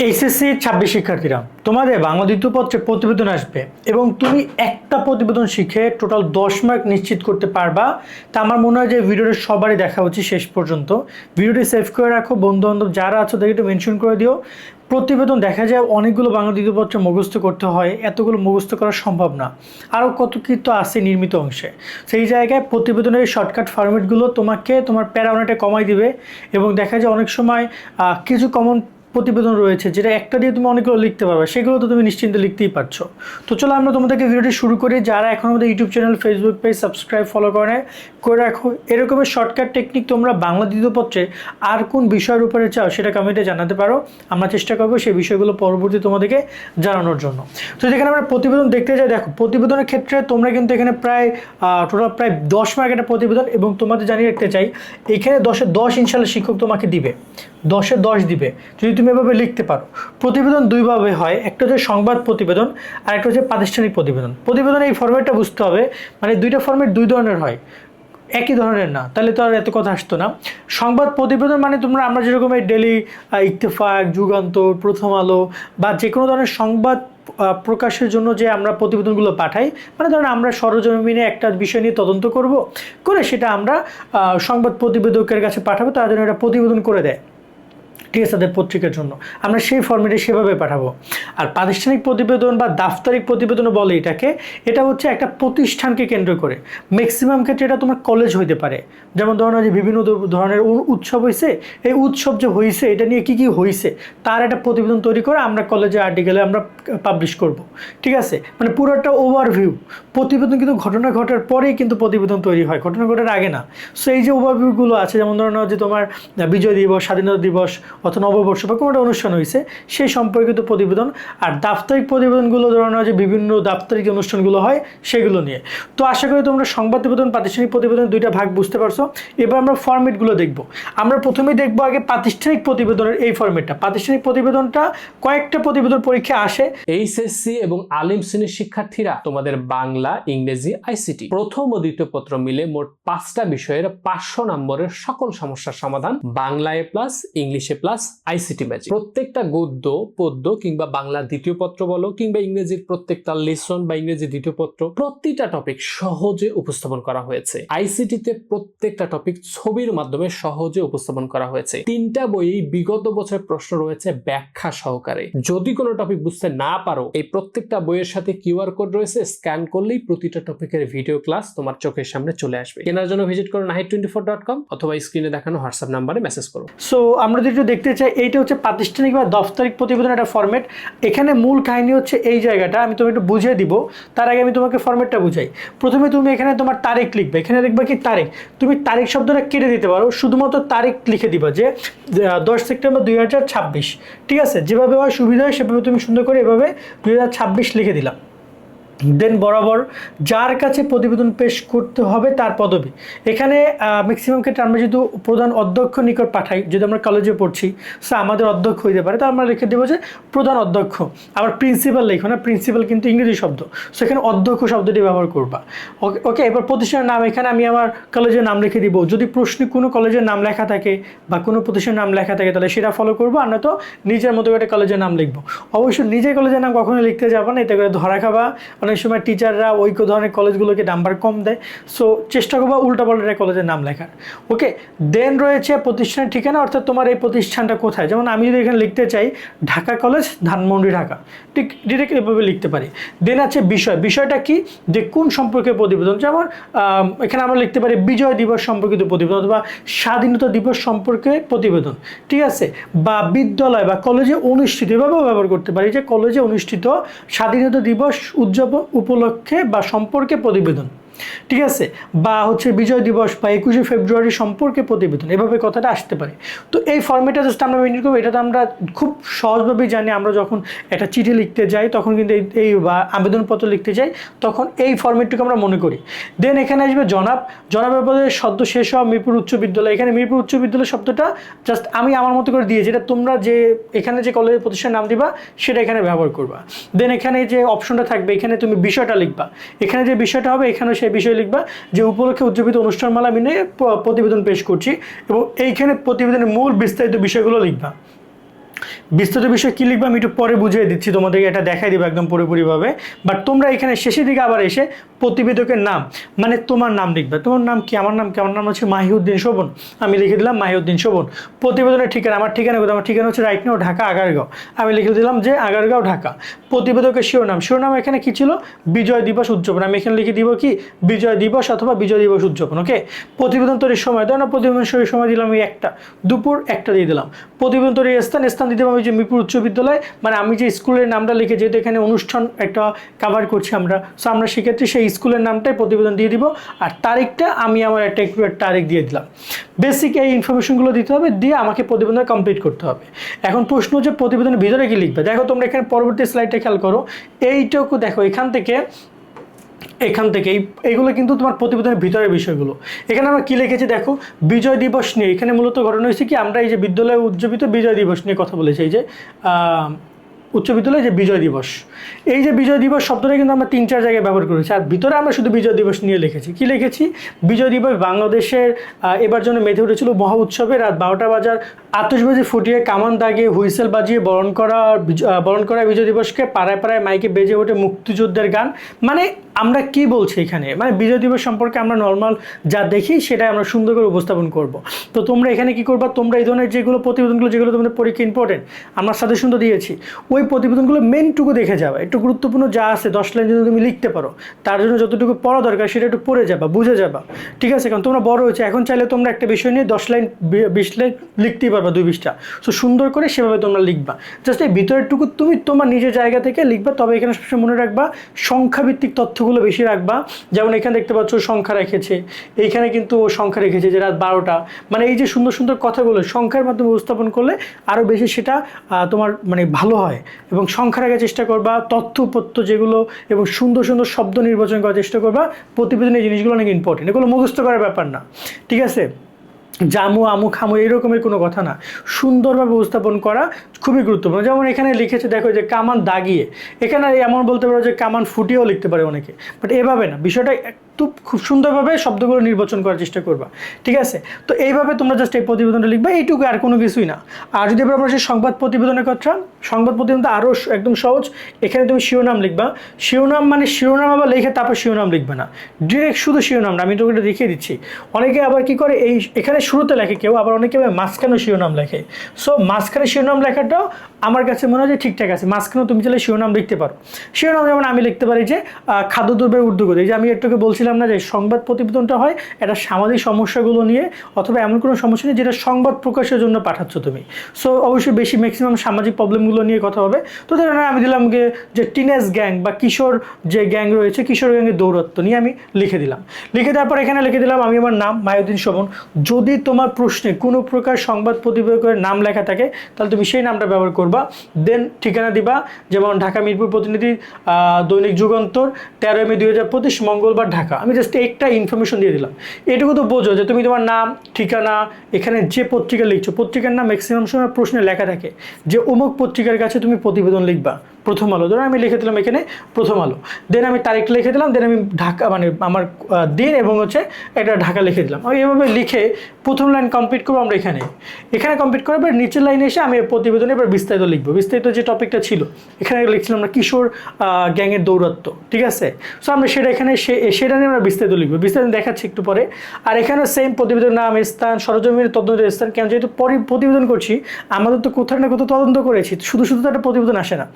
HSC 26 শিক্ষার্থীরা তোমাদের বাংলা দ্বিতীয় পত্রে প্রতিবেদন আসবে এবং তুমি একটা প্রতিবেদন শিখে টোটাল 10 মার্ক নিশ্চিত করতে পারবা। তা আমার মনে হয় যে ভিডিওটা সবারই দেখা উচিত শেষ পর্যন্ত। ভিডিওটি সেভ করে রাখো, বন্ধু বান্ধব যারা আছো তাদেরকে একটু মেনশন করে দিও। প্রতিবেদন দেখা যায় অনেকগুলো বাংলা দ্বিতীয় পত্রে মুখস্থ করতে হয়, এতগুলো মুখস্থ করা সম্ভব না, আরও কত কী তো আছে নির্মিত অংশে। সেই জায়গায় প্রতিবেদনের শর্টকাট ফরম্যাটগুলো তোমাকে তোমার প্যারা অনেকটা কমাই দিবে এবং দেখা যায় অনেক সময় কিছু কমন প্রতিবেদন রয়েছে যেটা একটা দিয়ে তুমি অনেকগুলো লিখতে পারবে, সেগুলো তো তুমি নিশ্চিন্তে লিখতেই পারছো। তো চলো আমরা তোমাদেরকে ভিডিওটি শুরু করি। যারা এখন আমাদের YouTube channel, Facebook page subscribe follow করে রাখো। এরকমের শর্টকাট টেকনিক তোমরা বাংলা দ্বিতীয় পত্রে আর কোন বিষয়ের উপরে চাও সেটা কমেন্টে জানাতে পারো। আমরা চেষ্টা করবো সেই বিষয়গুলো পরবর্তী তোমাদেরকে জানানোর জন্য। তো যেখানে আমরা প্রতিবেদন দেখতে যাই, দেখো প্রতিবেদনের ক্ষেত্রে তোমরা কিন্তু এখানে টোটাল প্রায় 10 মার্ক একটা প্রতিবেদন, এবং তোমাদের জানিয়ে রাখতে চাই এখানে 10-এ 10 ইনশাল্লাহ শিক্ষক তোমাকে দিবে, 10-এ 10 দিবে যদি তুমি এভাবে লিখতে পারো। প্রতিবেদন দুইভাবে হয়, একটা হচ্ছে সংবাদ প্রতিবেদন আর একটা হচ্ছে প্রাতিষ্ঠানিক প্রতিবেদন। প্রতিবেদন এই ফরম্যাটটা বুঝতে হবে, মানে দুইটা ফরম্যাট দুই ধরনের হয়, একই ধরনের না, তাহলে তো আর এত কথা আসতো না। সংবাদ প্রতিবেদন মানে আমরা যেরকম এই ডেলি ইত্তেফাক, যুগান্তর, প্রথম আলো বা যে কোনো ধরনের সংবাদ প্রকাশের জন্য যে আমরা প্রতিবেদনগুলো পাঠাই, মানে ধরেন আমরা সরজমিনে একটা বিষয় নিয়ে তদন্ত করে সেটা আমরা সংবাদ প্রতিবেদকের কাছে পাঠাবো, তার জন্য একটা প্রতিবেদন করে দেয়, ঠিক আছে, তাদের পত্রিকার জন্য আমরা সেই ফর্মেটে সেভাবে পাঠাবো। আর প্রাতিষ্ঠানিক প্রতিবেদন বা দাপ্তরিক প্রতিবেদনও বলে এটাকে, এটা হচ্ছে একটা প্রতিষ্ঠানকে কেন্দ্র করে। ম্যাক্সিমাম ক্ষেত্রে এটা তোমার কলেজ হইতে পারে, যেমন ধরো যে বিভিন্ন ধরনের উৎসব হয়েছে, এই উৎসব যে হয়েছে এটা নিয়ে কী কী হয়েছে তার একটা প্রতিবেদন তৈরি করে আমরা কলেজে আর্টিকেলে আমরা পাবলিশ করব, ঠিক আছে। মানে পুরো একটা ওভারভিউ প্রতিবেদন, কিন্তু ঘটনা ঘটার পরেই কিন্তু প্রতিবেদন তৈরি হয়, ঘটনা ঘটার আগে না। সো এই যে ওভারভিউগুলো আছে, যেমন ধরো যে তোমার বিজয় দিবস, স্বাধীনতা দিবস অথবা নববর্ষ বা কোনো একটা অনুষ্ঠান হয়েছে সেই সম্পর্কিত প্রতিবেদন। আর দাপ্তরিক প্রতিবেদনগুলো ধরো যে বিভিন্ন দাপ্তরিক অনুষ্ঠানগুলো হয় সেগুলো নিয়ে। তো আশা করি তোমরা সংবাদ প্রতিবেদন, প্রাতিষ্ঠানিক প্রতিবেদন দুইটা ভাগ বুঝতে পারছো। এবার আমরা ফরম্যাটগুলো দেখব। আমরা প্রথমেই দেখবো আগে প্রাতিষ্ঠানিক প্রতিবেদনের এই ফরম্যাটটা। প্রাতিষ্ঠানিক প্রতিবেদনটা কয়েকটা প্রতিবেদন পরীক্ষা আসে। এইচএসসি এবং আলিম শ্রেণীর শিক্ষার্থীরা তোমাদের বাংলা, ইংরেজি, আইসিটি প্রথম ও দ্বিতীয় পত্র মিলে মোট 5টা বিষয়ের 500 নম্বরের সকল সমস্যার সমাধান, বাংলা এ প্লাস, ইংলিশে প্লাস, আইসিটি ম্যাজিক। প্রত্যেকটা গদ্য, পদ্য কিংবা বাংলা দ্বিতীয় পত্র বলো কিংবা ইংরেজির প্রত্যেকটা লেসন বা ইংরেজি দ্বিতীয় পত্র, প্রতিটা টপিক সহজে উপস্থাপন করা হয়েছে। আইসিটিতে প্রত্যেকটা টপিক ছবির মাধ্যমে সহজে উপস্থাপন করা হয়েছে। 3টা বইয়েই বিগত বছরের প্রশ্ন রয়েছে ব্যাখ্যা সহকারে। যদি কোনো টপিক বুঝতে না পারো, এই প্রত্যেকটা বইয়ের সাথে কিউআর কোড রয়েছে, স্ক্যান করলেই প্রতিটা টপিকের ভিডিও ক্লাস তোমার চোখের সামনে চলে আসবে। কেনার জন্য ভিজিট করো nahid24.com অথবা স্ক্রিনে দেখানো হোয়াটসঅ্যাপ নাম্বারে মেসেজ করো। সো আমরা যেটা দেখতে চাই, এইটা হচ্ছে প্রাতিষ্ঠানিক বা দাপ্তরিক প্রতিবেদন একটা ফরম্যাট। এখানে মূল কাহিনী হচ্ছে এই জায়গাটা, আমি তোমাকে একটু বুঝিয়ে দিব। তার আগে আমি তোমাকে ফরম্যাটটা বুঝাই। প্রথমে তুমি এখানে তোমার তারিখ লিখবে, এখানে লিখবা কি তারিখ। তুমি তারিখ শব্দটা কেটে দিতে পারো, শুধুমাত্র তারিখ লিখে দিবা যে 10 সেপ্টেম্বর 2026, ঠিক আছে। যেভাবে হয় সুবিধা হয় সেভাবে তুমি সুন্দর করে এভাবে 2026 লিখে দিলাম। দেন বরাবর যার কাছে প্রতিবেদন পেশ করতে হবে তার পদবি। এখানে ম্যাক্সিমাম ক্ষেত্রে আমরা যেহেতু প্রধান অধ্যক্ষ নিকট পাঠাই, যদি আমরা কলেজে পড়ছি, সো আমাদের অধ্যক্ষ হইতে পারে, তো আমরা লিখে দেবো যে প্রধান অধ্যক্ষ। আবার প্রিন্সিপাল লিখো না, প্রিন্সিপাল কিন্তু ইংরেজি শব্দ, সো এখানে অধ্যক্ষ শব্দটি ব্যবহার করবা। ওকে, এবার প্রতিষ্ঠানের নাম, এখানে আমি আমার কলেজের নাম লিখে দিব। যদি প্রশ্নে কোনো কলেজের নাম লেখা থাকে বা কোনো প্রতিষ্ঠানের নাম লেখা থাকে তাহলে সেটা ফলো করবো, আমরা তো নিজের মতো করে কলেজের নাম লিখবো। অবশ্যই নিজের কলেজের নাম কখনো লিখতে যাবো না, এতে করে ধরা খাবা। অনেক সময় টিচাররা ওই ধরনের কলেজগুলোকে নাম্বার কম দেয়, সো চেষ্টা করবো উল্টাপাল্টা কলেজের নাম লেখার। ওকে, দেন রয়েছে প্রতিষ্ঠানের ঠিকানা, অর্থাৎ তোমার এই প্রতিষ্ঠানটা কোথায়। যেমন আমি যদি এখানে লিখতে চাই ঢাকা কলেজ, ধানমন্ডি, ঢাকা, ঠিক ডিরেক্ট এভাবে লিখতে পারি। দেন আছে বিষয়, বিষয়টা কি, যে কোন সম্পর্কে প্রতিবেদন। যেমন এখানে আমরা লিখতে পারি বিজয় দিবস সম্পর্কিত প্রতিবেদন অথবা স্বাধীনতা দিবস সম্পর্কে প্রতিবেদন, ঠিক আছে। বা বিদ্যালয় বা কলেজে অনুষ্ঠিত, এভাবেও ব্যবহার করতে পারি যে কলেজে অনুষ্ঠিত স্বাধীনতা দিবস উদযাপন উপলক্ষে বা সম্পর্কে প্রতিবেদন, ঠিক আছে। বা হচ্ছে বিজয় দিবস বা 21শে ফেব্রুয়ারি সম্পর্কে প্রতিবেদন, এভাবে কথাটা আসতে পারে। তো এই ফর্মেটটা জাস্ট আমরা মেনটেন করবো। এটা তো আমরা খুব সহজভাবেই জানি, আমরা যখন একটা চিঠি লিখতে যাই তখন কিন্তু এই বা আবেদনপত্র লিখতে যাই তখন এই ফর্মেটটুকু আমরা মনে করি। দেন এখানে আসবে জনাব, জনাবের পদে সদ্য শেষ হওয়া মিরপুর উচ্চ বিদ্যালয়। এখানে মিরপুর উচ্চ বিদ্যালয় শব্দটা জাস্ট আমি আমার মতো করে দিয়েছি, এটা তোমরা যে এখানে যে কলেজের প্রতিষ্ঠানের নাম দিবা সেটা এখানে ব্যবহার করবা। দেন এখানে যে অপশনটা থাকবে, এখানে তুমি বিষয়টা লিখবা, এখানে যে বিষয়টা হবে এখানে সেই বিষয় লিখবা যে উপলক্ষে উদযাপিত অনুষ্ঠানমালা মিলে প্রতিবেদন পেশ করছি, এবং এইখানে প্রতিবেদনের মূল বিস্তারিত বিষয়গুলো লিখবা। বিস্তারিত বিষয় কী লিখবে আমি একটু পরে বুঝিয়ে দিচ্ছি, তোমাদেরকে এটা দেখাই দেবো একদম পুরোপুরিভাবে। বাট তোমরা এখানে শেষের দিকে আবার এসে প্রতিবেদকের নাম মানে তোমার নাম লিখবে। তোমার নাম কি? আমার নাম কি? আমার নাম হচ্ছে মাহিউদ্দিন শোভন। আমি লিখে দিলাম মাহিউদ্দিন শোভন। প্রতিবেদনের ঠিকানা, আমার ঠিকানা কোথায়? আমার ঠিকানা হচ্ছে রাইট নাও ঢাকা আগারগাঁও। আমি লিখে দিলাম যে আগারগাঁও ঢাকা। প্রতিবেদকের শিরোনাম, শিরোনাম এখানে কি ছিল? বিজয় দিবস উদযাপন। আমি এখানে লিখে দিব কি? বিজয় দিবস অথবা বিজয় দিবস উদযাপন। ওকে। প্রতিবেদন তৈরির সময়, ধরো না প্রতিবেদন তৈরির সময় দিলাম আমি 1টা, দুপুর 1টা দিয়ে দিলাম। প্রতিবেদন তৈরির স্থান, স্থান দিতে হবে যে মিরপুর উচ্চ বিদ্যালয়, মানে আমি যে স্কুলের নামটা লিখে, যেহেতু এখানে অনুষ্ঠান একটা কাভার করছি আমরা, সো আমরা সেক্ষেত্রে সেই স্কুলের নামটাই প্রতিবেদন দিয়ে দিব। আর তারিখটা আমি আমার একটা একুরেট তারিখ দিয়ে দিলাম। বেসিক এই ইনফরমেশনগুলো দিতে হবে, দিয়ে আমাকে প্রতিবেদন কমপ্লিট করতে হবে। এখন প্রশ্ন হচ্ছে প্রতিবেদনের ভিতরে কি লিখবে। দেখো তোমরা এখানে পরবর্তী স্লাইডটা খেয়াল করো, এইটুকু দেখো এখান থেকে এইগুলো কিন্তু তোমার প্রতিবেদনের ভিতরের বিষয়গুলো। এখানে আমরা কি লিখেছি দেখো, বিজয় দিবস নিয়ে। এখানে মূলত ঘটনা হয়েছে কি, আমরা এই যে বিদ্যালয়ে উদযাপিত বিজয় দিবস নিয়ে কথা বলেছি। এই যে উচ্চ বিদ্যালয়ে যে বিজয় দিবস, এই যে বিজয় দিবস শব্দটা কিন্তু আমরা 3-4 জায়গায় ব্যবহার করেছি। আর ভিতরে আমরা শুধু বিজয় দিবস নিয়ে লিখেছি। কি লিখেছি? বিজয় দিবস বাংলাদেশের এবার জন্য মেতে উঠেছিল মহা উৎসবে। রাত 12টা বাজার আতশবাজি ফুটিয়ে, কামান দাগিয়ে, হুইসেল বাজিয়ে বরণ করা বিজয় দিবসকে পাড়ায় পাড়ায় মাইকে বেজে ওঠে মুক্তিযুদ্ধের গান। মানে আমরা কি বলছি এখানে, মানে বিজয় দিবস সম্পর্কে আমরা নর্মাল যা দেখি সেটাই আমরা সুন্দর করে উপস্থাপন করব। তো তোমরা এখানে কি করবা, তোমরা এই ধরনের যেগুলো প্রতিবেদনগুলো, যেগুলো তোমাদের পরীক্ষা ইম্পর্টেন্ট, আমরা সাজেশন তো দিয়েছি, ওই প্রতিবেদনগুলো মেনটুকু দেখে যাবে। একটু গুরুত্বপূর্ণ যা আছে 10 লাইন যদি তুমি লিখতে পারো, তার জন্য যতটুকু পড়া দরকার সেটা একটু পড়ে যাবা, বুঝে যাবা। ঠিক আছে? কারণ তোমরা বড় হয়েছে, এখন চাইলে তোমরা একটা বিষয় নিয়ে 10 লাইন 20 লাইন লিখতেই পারবা, 2-20টা। সো সুন্দর করে সেভাবে তোমরা লিখবা। জাস্ট এই ভিতরেরটুকু তুমি তোমার নিজের জায়গা থেকে লিখবা। তবে এখানে সবসময় মনে রাখবা সংখ্যাভিত্তিক তথ্যগুলো বেশি রাখবা। যেমন এখানে দেখতে পাচ্ছ সংখ্যা রেখেছে, এইখানে কিন্তু সংখ্যা রেখেছে যে রাত 12টা। মানে এই যে সুন্দর সুন্দর কথাগুলো সংখ্যার মাধ্যমে উপস্থাপন করলে আরও বেশি সেটা তোমার মানে ভালো হয়। এবং সংখ্যা রাখার চেষ্টা করবা, তথ্য যেগুলো, এবং সুন্দর সুন্দর শব্দ নির্বাচন করার চেষ্টা করবা। প্রতিবেদনের এই জিনিসগুলো অনেক ইম্পর্টেন্ট, এগুলো মুখস্থ করার ব্যাপার না। ঠিক আছে? জামু আমু খামু এরকমের কোনো কথা না, সুন্দরভাবে উপস্থাপন করা খুবই গুরুত্বপূর্ণ। যেমন এখানে লিখেছে দেখো যে কামান দাগিয়ে, এখানে এমন বলতে পারো যে কামান ফুটিয়েও লিখতে পারে অনেকে, বাট এভাবে না, বিষয়টা একটু খুব সুন্দরভাবে শব্দগুলো নির্বাচন করার চেষ্টা করবা। ঠিক আছে? তো এইভাবে তোমরা জাস্ট এই প্রতিবেদনটা লিখবা, এইটুকু, আর কোনো কিছুই না। আর যদি আমরা সেই সংবাদ প্রতিবেদনের কথা, সংবাদ প্রতিবেদনটা আরও একদম সহজ। এখানে তুমি শিরোনাম লিখবা। শিরোনাম মানে শিরোনাম আবার লিখে তারপর শিরোনাম লিখবে না, ডিরেক্ট শুধু শিরোনামটা আমি তোকে দেখিয়ে দিচ্ছি। অনেকে আবার কি করে, এই এখানে শুরুতে লেখে কেউ, আবার অনেকে মাঝখানে শিরোনাম লেখে। সো মাঝখানে শিরোনাম লেখাটাও আমার কাছে মনে হয় যে ঠিকঠাক আছে। মাঝখানেও তুমি চাইলে শিরোনাম লিখতে পারো। শিরোনাম যেমন আমি লিখতে পারি যে খাদ্যদ্রব্যের ঊর্ধ্বগতি। এই যে আমি একটুকে বলছিলাম না যে সংবাদ প্রতিবেদনটা হয় এটা সামাজিক সমস্যাগুলো নিয়ে, অথবা এমন কোনো সমস্যা নিয়ে যেটা সংবাদ প্রকাশের জন্য পাঠাচ্ছ তুমি। সো অবশ্যই বেশি ম্যাক্সিমাম সামাজিক প্রবলেমগুলো নিয়ে কথা হবে। তো ধরেন আমি দিলাম যে টিনেজ গ্যাং বা কিশোর যে গ্যাং রয়েছে, কিশোর গ্যাংয়ের দৌরত্ব নিয়ে আমি লিখে দিলাম। লিখে তারপর এখানে লিখে দিলাম আমি আমার নাম মাহিউদ্দিন শোভন। যদি তোমার প্রশ্নে কোনো প্রকার সংবাদ প্রতিবেদকের নাম লেখা থাকে তাহলে তুমি সেই নামটা ব্যবহার করবা। দেন ঠিকানা দিবা, যেমন ঢাকা মিরপুর প্রতিনিধি, দৈনিক যুগান্তর, 13 মে 2025 মঙ্গলবার ঢাকা। আমি জাস্ট একটা ইনফরমেশন দিয়ে দিলাম। এটুকু তো বোঝো যে তুমি তোমার নাম, ঠিকানা, এখানে যে পত্রিকা লিখছো পত্রিকার নাম ম্যাক্সিমাম সময় প্রশ্নে লেখা থাকে যে অমুক পত্রিকার কাছে তুমি প্রতিবেদন লিখবা। প্রথম আলো, ধরো আমি লিখে দিলাম এখানে প্রথম আলো। দেন আমি তারিখ লিখে দিলাম, দেন আমি ঢাকা মানে আমার দিন এবং হচ্ছে একটা ঢাকা লিখে দিলাম। আমি এভাবে লিখে প্রথম লাইন কমপ্লিট করবো আমরা এখানে কমপ্লিট করার পর নিচের লাইনে এসে আমি প্রতিবেদনে এবার বিস্তারিত লিখবো। বিস্তারিত যে টপিকটা ছিল এখানে লিখছিলাম আমরা কিশোর গ্যাংয়ের দৌরত্ব। ঠিক আছে? সো আমরা সেটা এখানে সেটা নিয়ে আমরা বিস্তারিত লিখবো। বিস্তারিত দেখাচ্ছি একটু পরে। আর এখানে সেম প্রতিবেদন নাম, স্থান, সরজমিনের তদন্তের স্থান। কেন, যেহেতু প্রতিবেদন করছি আমাদের তো কোথাও না কোথাও তদন্ত করেছি, শুধু তো একটা প্রতিবেদন আসে না।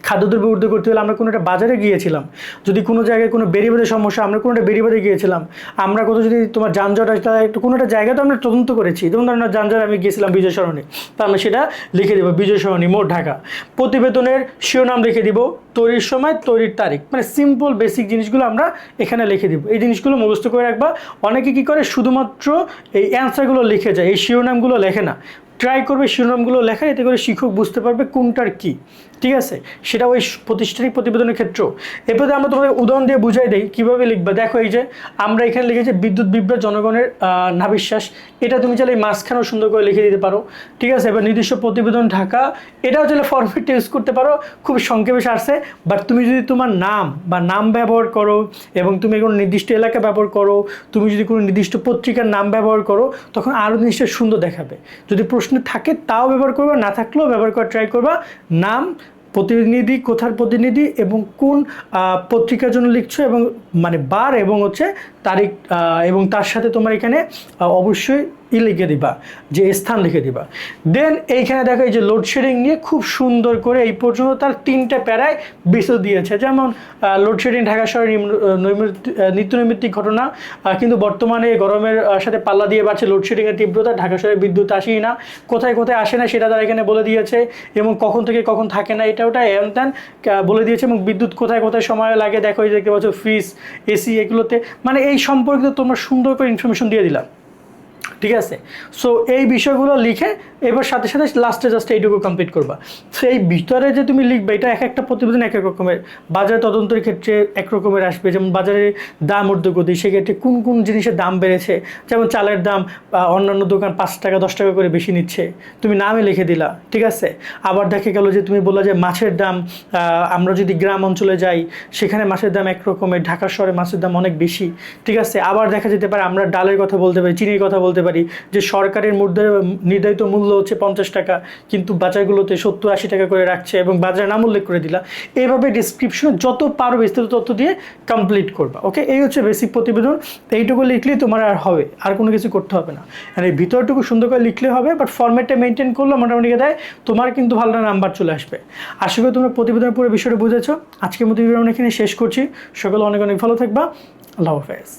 খাদ্যদ্রব্য ঊর্ধ্ব করতে হলে আমরা কোনো একটা বাজারে গিয়েছিলাম, যদি কোনো জায়গায় কোনো বেরিবাদের সমস্যা, আমরা কোনো একটা বেরিবাদে গিয়েছিলাম, আমরা কোথাও যদি তোমার যানজট আসে একটু কোনো একটা জায়গা তো আমরা তদন্ত করেছি। যেমন ধরুন যানজট আমি গিয়েছিলাম বিজয় সরণি, তো আমরা সেটা লিখে দেবো বিজয় সরণি মোট ঢাকা। প্রতিবেদনের শিরোনাম লিখে দিব, তৈরির সময়, তৈরির তারিখ, মানে সিম্পল বেসিক জিনিসগুলো আমরা এখানে লিখে দিব। এই জিনিসগুলো মুখস্থ করে রাখবা। অনেকে কী করে শুধুমাত্র এই অ্যান্সারগুলো লিখে যায়, এই শিরোনামগুলো লেখে না। ট্রাই করবে শিরোনামগুলো লেখা, এতে করে শিক্ষক বুঝতে পারবে কোনটার কী। ঠিক আছে? সেটা ওই প্রাতিষ্ঠানিক প্রতিবেদনের ক্ষেত্রেও। এরপরে আমরা তোমাদের উদাহরণ দিয়ে বুঝাই দিই কীভাবে লিখবা। দেখো এই যে আমরা এখানে লিখেছি বিদ্যুৎ বিভ্রাট জনগণের নাভিশ্বাস, এটা তুমি চাইলে মাঝখানেও সুন্দর করে লিখে দিতে পারো। ঠিক আছে? এবার নির্দিষ্ট প্রতিবেদন ঢাকা, এটাও চাইলে ফরম্যাটটা ইউজ করতে পারো, খুব সংক্ষেপে সারছে। বাট তুমি যদি তোমার নাম বা নাম ব্যবহার করো এবং তুমি কোনো নির্দিষ্ট এলাকা ব্যবহার করো, তুমি যদি কোনো নির্দিষ্ট পত্রিকার নাম ব্যবহার করো, তখন আরও জিনিসটা সুন্দর দেখাবে। যদি প্রশ্ন থাকে তাও ব্যবহার করবা, না থাকলেও ব্যবহার করা ট্রাই করবা। নাম, প্রতিনিধি, কোথার প্রতিনিধি এবং কোন পত্রিকার জন্য লিখছো, এবং মানে বার এবং হচ্ছে তারিখ, এবং তার সাথে তোমার এখানে অবশ্যই লিখে দিবা, যে স্থান লিখে দিবা। দেন এইখানে দেখো এই যে লোডশেডিং নিয়ে খুব সুন্দর করে এই পর্যন্ত তার 3টে প্যারায় বিস্তার দিয়েছে। যেমন লোডশেডিং ঢাকা শহরের নিত্য নৈমিত্তিক ঘটনা, কিন্তু বর্তমানে গরমের সাথে পাল্লা দিয়ে বাড়ছে লোডশেডিংয়ের তীব্রতা, ঢাকা শহরে বিদ্যুৎ আসেই না, কোথায় কোথায় আসে না সেটা তারা এখানে বলে দিয়েছে, এবং কখন থেকে কখন থাকে না এটা ওটা এন তেন বলে দিয়েছে, এবং বিদ্যুৎ কোথায় কোথায় সময় লাগে দেখো, এই দেখতে পাচ্ছ ফ্রিজ, এসি, এগুলোতে মানে এই সম্পর্কিত তোমরা সুন্দর করে ইনফরমেশন দিয়ে দিলাম, ঠিক আছে। সো এই বিষয়গুলো লিখে এবার সাথে সাথে লাস্টে জাস্ট এইটুকু কমপ্লিট করবা। সো এই ভিতরে যে তুমি লিখবে এটা এক একটা প্রতিবেদন এক এক রকমের, বাজার তদন্তের ক্ষেত্রে এক রকমের আসবে, যেমন বাজারের দাম ঊর্ধ্বগতি, সেক্ষেত্রে কোন কোন জিনিসের দাম বেড়েছে, যেমন চালের দাম অন্যান্য দোকান 5 টাকা 10 টাকা করে বেশি নিচ্ছে, তুমি নামে লিখে দিলা, ঠিক আছে। আবার দেখা গেল যে তুমি বললা যে মাছের দাম, আমরা যদি গ্রাম অঞ্চলে যাই সেখানে মাছের দাম এক রকমের, ঢাকা শহরে মাছের দাম অনেক বেশি, ঠিক আছে। আবার দেখা যেতে পারে আমরা ডালের কথা বলতে পারি, চিনির কথা বলতে পারি, যে সরকারের নির্ধারিত মূল্য হচ্ছে 50 টাকা, কিন্তু বাজারগুলোতে 70-80 টাকা করে রাখছে, এবং বাজার নাম উল্লেখ করে দিলা। এইভাবে ডিসক্রিপশনে যত পারো বিস্তারিত তথ্য দিয়ে কমপ্লিট করবা। ওকে, এই হচ্ছে বেসিক প্রতিবেদন। এইটুকু লিখলেই তোমার আর হবে, আর কোনো কিছু করতে হবে না। আর এই ভিতরটুকু সুন্দর করে লিখলে হবে, বাট ফরম্যাটটা মেনটেন করলে মোটামুটি দেয় তোমার কিন্তু ভালো নাম্বার চলে আসবে। আশা করি তোমরা প্রতিবেদনের পুরো বিষয়টা বুঝেছো। আজকের মতো ভিডিও আমরা এখানে শেষ করছি। সকলে অনেক অনেক ভালো থাকবা। আল্লাহ হাফেজ।